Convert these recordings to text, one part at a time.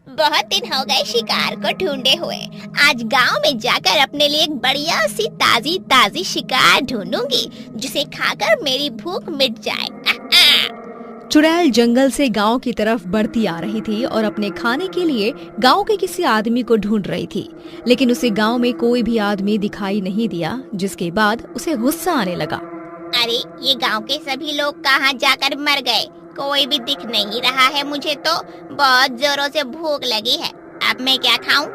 बहुत दिन हो गए शिकार को ढूंढे हुए। आज गांव में जाकर अपने लिए एक बढ़िया सी ताजी ताजी शिकार ढूंढूंगी जिसे खाकर मेरी भूख मिट जाए। चुड़ैल जंगल से गांव की तरफ बढ़ती आ रही थी और अपने खाने के लिए गांव के किसी आदमी को ढूंढ रही थी, लेकिन उसे गांव में कोई भी आदमी दिखाई नहीं दिया, जिसके बाद उसे गुस्सा आने लगा। अरे ये गांव के सभी लोग कहाँ जाकर मर गए? कोई भी दिख नहीं रहा है। मुझे तो बहुत जोरों से भूख लगी है। अब मैं क्या खाऊं?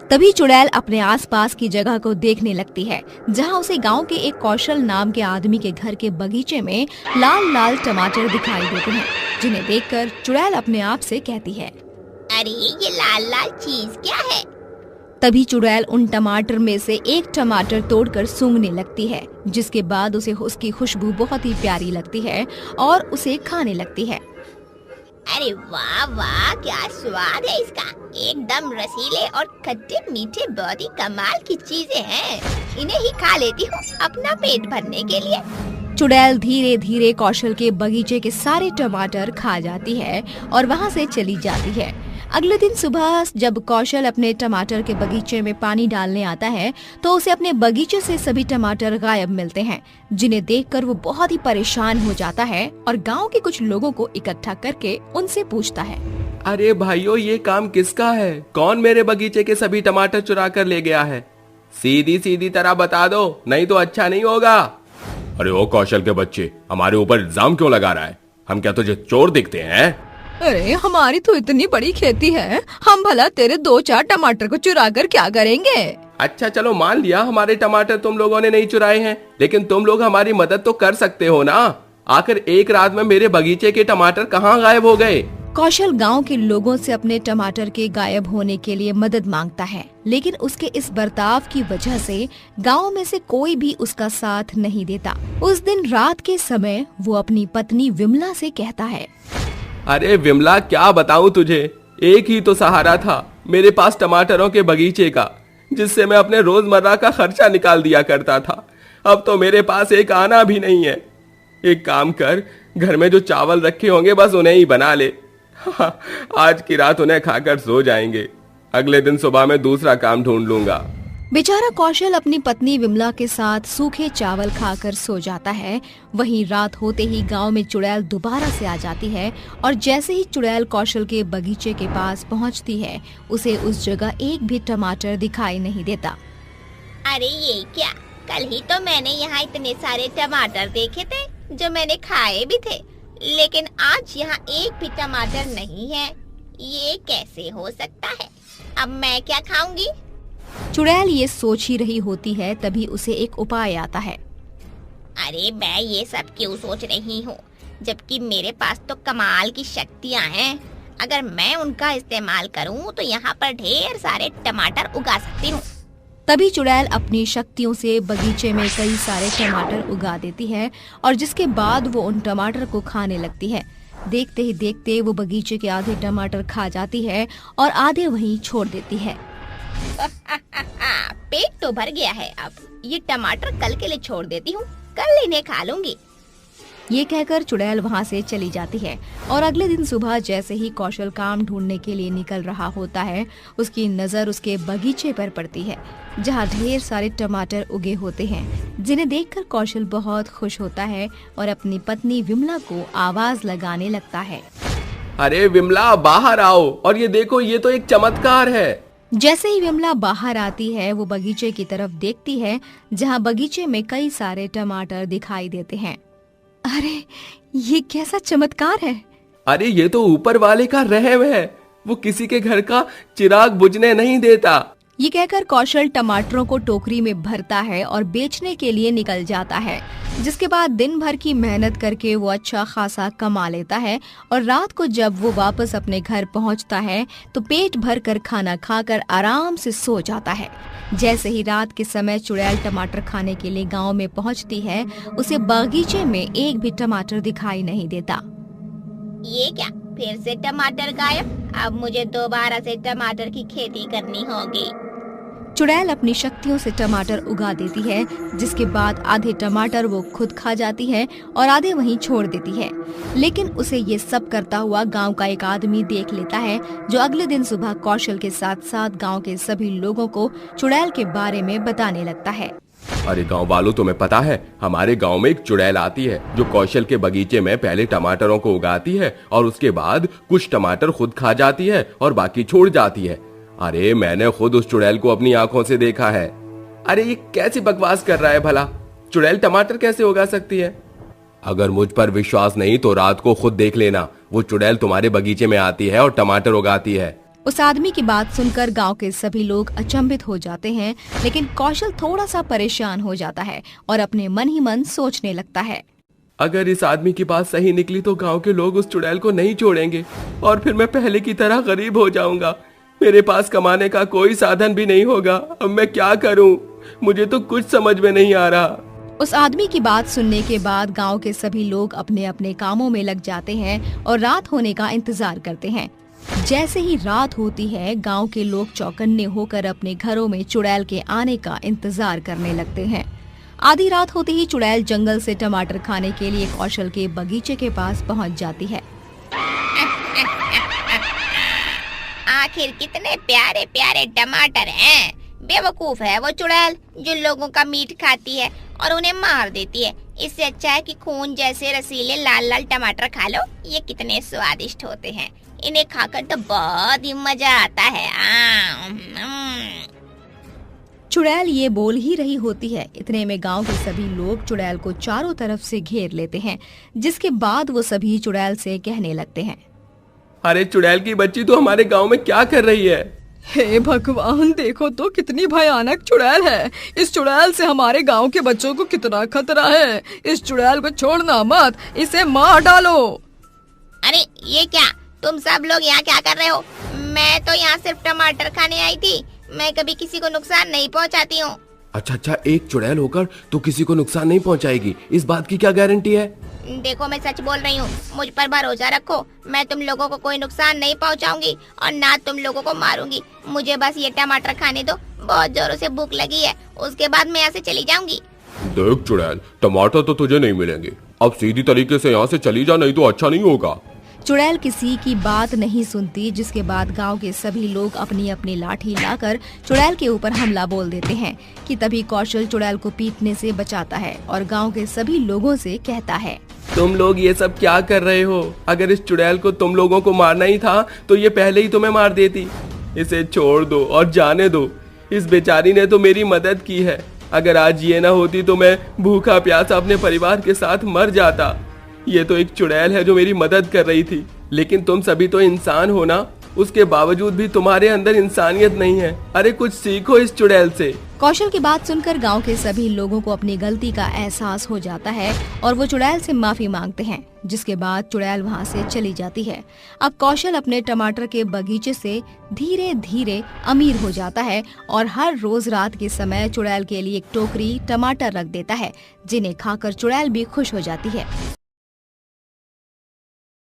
तभी चुड़ैल अपने आसपास की जगह को देखने लगती है, जहां उसे गांव के एक कौशल नाम के आदमी के घर के बगीचे में लाल लाल टमाटर दिखाई देते हैं, जिन्हें देखकर चुड़ैल अपने आप से कहती है, अरे ये लाल लाल चीज क्या है? तभी चुड़ैल उन टमाटर में से एक टमाटर तोड़कर सूंघने लगती है, जिसके बाद उसे उसकी खुशबू बहुत ही प्यारी लगती है और उसे खाने लगती है। अरे वाह वाह, क्या स्वाद है इसका। एकदम रसीले और खट्टे मीठे, बहुत ही कमाल की चीजें हैं। इन्हें ही खा लेती हूँ अपना पेट भरने के लिए। चुड़ैल धीरे धीरे कौशल के बगीचे के सारे टमाटर खा जाती है और वहाँ से चली जाती है। अगले दिन सुबह जब कौशल अपने टमाटर के बगीचे में पानी डालने आता है, तो उसे अपने बगीचे से सभी टमाटर गायब मिलते हैं, जिन्हें देखकर वो बहुत ही परेशान हो जाता है और गांव के कुछ लोगों को इकट्ठा करके उनसे पूछता है, अरे भाइयों, ये काम किसका है? कौन मेरे बगीचे के सभी टमाटर चुरा कर ले गया है? सीधी सीधी तरह बता दो, नहीं तो अच्छा नहीं होगा। अरे ओ कौशल के बच्चे, हमारे ऊपर इल्जाम क्यों लगा रहा है? हम क्या तुझे चोर दिखते हैं? अरे हमारी तो इतनी बड़ी खेती है, हम भला तेरे 2-4 टमाटर को चुरा कर क्या करेंगे? अच्छा चलो मान लिया हमारे टमाटर तुम लोगों ने नहीं चुराए हैं, लेकिन तुम लोग हमारी मदद तो कर सकते हो ना। आखिर एक रात में मेरे बगीचे के टमाटर कहाँ गायब हो गए? कौशल गांव के लोगों से अपने टमाटर के गायब होने के लिए मदद मांगता है, लेकिन उसके इस बर्ताव की वजह से गांव में से कोई भी उसका साथ नहीं देता। उस दिन रात के समय वो अपनी पत्नी विमला से कहता है, अरे विमला, क्या बताऊं तुझे, एक ही तो सहारा था मेरे पास टमाटरों के बगीचे का, जिससे मैं अपने रोजमर्रा का खर्चा निकाल दिया करता था। अब तो मेरे पास एक आना भी नहीं है। एक काम कर, घर में जो चावल रखे होंगे बस उन्हें ही बना ले। आज की रात उन्हें खाकर सो जाएंगे। अगले दिन सुबह में दूसरा काम ढूंढ लूंगा। बेचारा कौशल अपनी पत्नी विमला के साथ सूखे चावल खाकर सो जाता है। वहीं रात होते ही गांव में चुड़ैल दोबारा से आ जाती है और जैसे ही चुड़ैल कौशल के बगीचे के पास पहुंचती है, उसे उस जगह एक भी टमाटर दिखाई नहीं देता। अरे ये क्या, कल ही तो मैंने यहाँ इतने सारे टमाटर देखे थे जो मैंने खाए भी थे, लेकिन आज यहाँ एक भी टमाटर नहीं है। ये कैसे हो सकता है? अब मैं क्या खाऊंगी? चुड़ैल ये सोच ही रही होती है, तभी उसे एक उपाय आता है। अरे मैं ये सब क्यों सोच रही हूँ, जबकि मेरे पास तो कमाल की शक्तियाँ हैं। अगर मैं उनका इस्तेमाल करूँ तो यहाँ पर ढेर सारे टमाटर उगा सकती हूँ। तभी चुड़ैल अपनी शक्तियों से बगीचे में कई सारे टमाटर उगा देती है और जिसके बाद वो उन टमाटर को खाने लगती है। देखते ही देखते वो बगीचे के आधे टमाटर खा जाती है और आधे वहीं छोड़ देती है। पेट तो भर गया है, अब ये टमाटर कल के लिए छोड़ देती हूँ, कल इन्हें खा लूंगी। ये कहकर चुड़ैल वहाँ से चली जाती है और अगले दिन सुबह जैसे ही कौशल काम ढूंढने के लिए निकल रहा होता है, उसकी नजर उसके बगीचे पर पड़ती है, जहाँ ढेर सारे टमाटर उगे होते हैं, जिन्हें देखकर कौशल बहुत खुश होता है और अपनी पत्नी विमला को आवाज लगाने लगता है, अरे विमला, बाहर आओ और ये देखो, ये तो एक चमत्कार है। जैसे ही विमला बाहर आती है, वो बगीचे की तरफ देखती है, जहाँ बगीचे में कई सारे टमाटर दिखाई देते हैं। अरे ये कैसा चमत्कार है? अरे ये तो ऊपर वाले का रहम है, वो किसी के घर का चिराग बुझने नहीं देता। ये कहकर कौशल टमाटरों को टोकरी में भरता है और बेचने के लिए निकल जाता है, जिसके बाद दिन भर की मेहनत करके वो अच्छा खासा कमा लेता है और रात को जब वो वापस अपने घर पहुंचता है तो पेट भर कर खाना खाकर आराम से सो जाता है। जैसे ही रात के समय चुड़ैल टमाटर खाने के लिए गांव में पहुंचती है, उसे बगीचे में एक भी टमाटर दिखाई नहीं देता। ये क्या, फिर से टमाटर गायब? अब मुझे दोबारा से टमाटर की खेती करनी होगी। चुड़ैल अपनी शक्तियों से टमाटर उगा देती है, जिसके बाद आधे टमाटर वो खुद खा जाती है और आधे वहीं छोड़ देती है। लेकिन उसे ये सब करता हुआ गांव का एक आदमी देख लेता है, जो अगले दिन सुबह कौशल के साथ साथ गांव के सभी लोगों को चुड़ैल के बारे में बताने लगता है। अरे गांव वालों, तुम्हें पता है हमारे गांव में एक चुड़ैल आती है जो कौशल के बगीचे में पहले टमाटरों को उगाती है और उसके बाद कुछ टमाटर खुद खा जाती है और बाकी छोड़ जाती है। अरे मैंने खुद उस चुड़ैल को अपनी आंखों से देखा है। अरे ये कैसी बकवास कर रहा है भला? चुड़ैल टमाटर कैसे उगा सकती है? अगर मुझ पर विश्वास नहीं तो रात को खुद देख लेना, वो चुड़ैल तुम्हारे बगीचे में आती है और टमाटर उगाती है। उस आदमी की बात सुनकर गांव के सभी लोग अचंभित हो जाते हैं, लेकिन कौशल थोड़ा सा परेशान हो जाता है और अपने मन ही मन सोचने लगता है। अगर इस आदमी की बात सही निकली तो गांव के लोग उस चुड़ैल को नहीं छोड़ेंगे और फिर मैं पहले की तरह गरीब हो जाऊंगा। मेरे पास कमाने का कोई साधन भी नहीं होगा। अब मैं क्या करूं? मुझे तो कुछ समझ में नहीं आ रहा। उस आदमी की बात सुनने के बाद गांव के सभी लोग अपने अपने कामों में लग जाते हैं और रात होने का इंतजार करते हैं। जैसे ही रात होती है, गांव के लोग चौकन्ने होकर अपने घरों में चुड़ैल के आने का इंतजार करने लगते हैं। आधी रात होते ही चुड़ैल जंगल से टमाटर खाने के लिए कौशल के बगीचे के पास पहुंच जाती है। आखिर कितने प्यारे प्यारे टमाटर हैं। बेवकूफ है वो चुड़ैल जो लोगों का मीट खाती है और उन्हें मार देती है। इससे अच्छा है कि खून जैसे रसीले लाल लाल टमाटर खा लो। ये कितने स्वादिष्ट होते हैं। इन्हें खाकर तो बहुत ही मजा आता है। चुड़ैल ये बोल ही रही होती है, इतने में गांव के सभी लोग चुड़ैल को चारों तरफ से घेर लेते हैं, जिसके बाद वो सभी चुड़ैल से कहने लगते हैं, अरे चुड़ैल की बच्ची तो हमारे गांव में क्या कर रही है? हे भगवान, देखो तो कितनी भयानक चुड़ैल है। इस चुड़ैल से हमारे गांव के बच्चों को कितना खतरा है। इस चुड़ैल को छोड़ना मत, इसे मार डालो। अरे ये क्या, तुम सब लोग यहाँ क्या कर रहे हो? मैं तो यहाँ सिर्फ टमाटर खाने आई थी। मैं कभी किसी को नुकसान नहीं पहुँचाती हूँ। अच्छा, एक चुड़ैल होकर तो किसी को नुकसान नहीं पहुंचाएगी, इस बात की क्या गारंटी है? देखो मैं सच बोल रही हूँ, मुझ पर भरोसा रखो। मैं तुम लोगों को कोई नुकसान नहीं पहुँचाऊंगी और ना तुम लोगों को मारूंगी। मुझे बस ये टमाटर खाने दो, बहुत जोरों से भूख लगी है। उसके बाद मैं यहाँ से चली जाऊंगी। देख चुड़ैल, टमाटर तो तुझे नहीं मिलेंगे। अब सीधी तरीके से यहाँ से चली जा, नहीं तो अच्छा नहीं होगा। चुड़ैल किसी की बात नहीं सुनती, जिसके बाद गांव के सभी लोग अपनी अपनी लाठी लाकर चुड़ैल के ऊपर हमला बोल देते हैं कि तभी कौशल चुड़ैल को पीटने से बचाता है और गांव के सभी लोगों से कहता है, तुम लोग ये सब क्या कर रहे हो? अगर इस चुड़ैल को तुम लोगों को मारना ही था तो ये पहले ही तुम्हें मार देती। इसे छोड़ दो और जाने दो। इस बेचारी ने तो मेरी मदद की है। अगर आज ये ना होती तो मैं भूखा प्यासा अपने परिवार के साथ मर जाता। ये तो एक चुड़ैल है जो मेरी मदद कर रही थी। लेकिन तुम सभी तो इंसान हो ना, उसके बावजूद भी तुम्हारे अंदर इंसानियत नहीं है। अरे कुछ सीखो इस चुड़ैल से। कौशल की बात सुनकर गांव के सभी लोगों को अपनी गलती का एहसास हो जाता है और वो चुड़ैल से माफी मांगते हैं, जिसके बाद चुड़ैल वहां से चली जाती है। अब कौशल अपने टमाटर के बगीचे से धीरे धीरे अमीर हो जाता है और हर रोज रात के समय चुड़ैल के लिए एक टोकरी टमाटर रख देता है, जिन्हें खाकर चुड़ैल भी खुश हो जाती है।